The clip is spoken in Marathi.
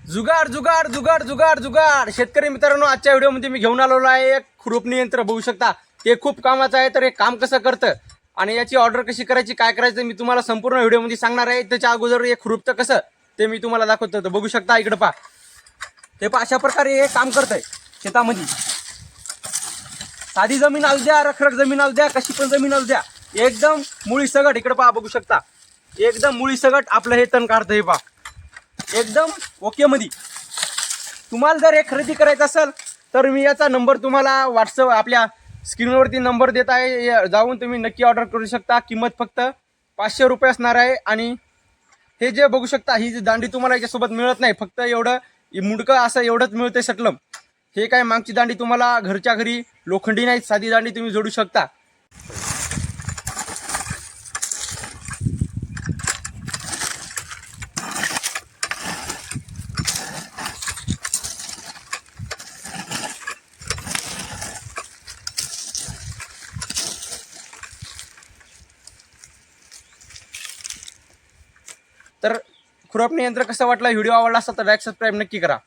जुगाड जुगाड जुगाड जुगाड जुगाड शेतकरी मित्रांनो, आजच्या व्हिडिओमध्ये मी घेऊन आलेलो आहे एक खुरपणी यंत्र. बघू शकता हे खूप कामाचं आहे. तर हे काम कसं करतं आणि याची ऑर्डर कशी करायची, काय करायचं मी तुम्हाला संपूर्ण व्हिडिओमध्ये सांगणार आहे. त्याच्या अगोदर हे खुरपतं कसं ते मी तुम्हाला दाखवतो. तर बघू शकता इकडे पहा, हे पहा अशा प्रकारे हे काम करतंय शेतामध्ये. साधी जमीन असू द्या, रखरख जमीन असू द्या, कशी पण जमीन असू द्या, एकदम मुळी सगट. इकडे पहा, बघू शकता एकदम मुळी सगट आपलं हे तण काढतं. हे पहा एकदम ओके मध्ये. तुम्हाला जर हे खरेदी करायचं असेल तर मी याचा नंबर तुम्हाला व्हॉट्सअप आपल्या स्क्रीनवरती नंबर देत आहे, जाऊन तुम्ही नक्की ऑर्डर करू शकता. किंमत फक्त 500 रुपये असणार आहे. आणि हे जे बघू शकता ही जी दांडी तुम्हाला याच्यासोबत मिळत नाही, फक्त एवढं मुंडकं असं एवढंच मिळते सटलम. हे काय मागची दांडी तुम्हाला घरच्या घरी लोखंडी नाही, साधी दांडी तुम्ही जोडू शकता. तर खुरपणी यंत्र कसं वाटलं, व्हिडिओ आवडला असेल तर लाईक सबस्क्राईब नक्की करा.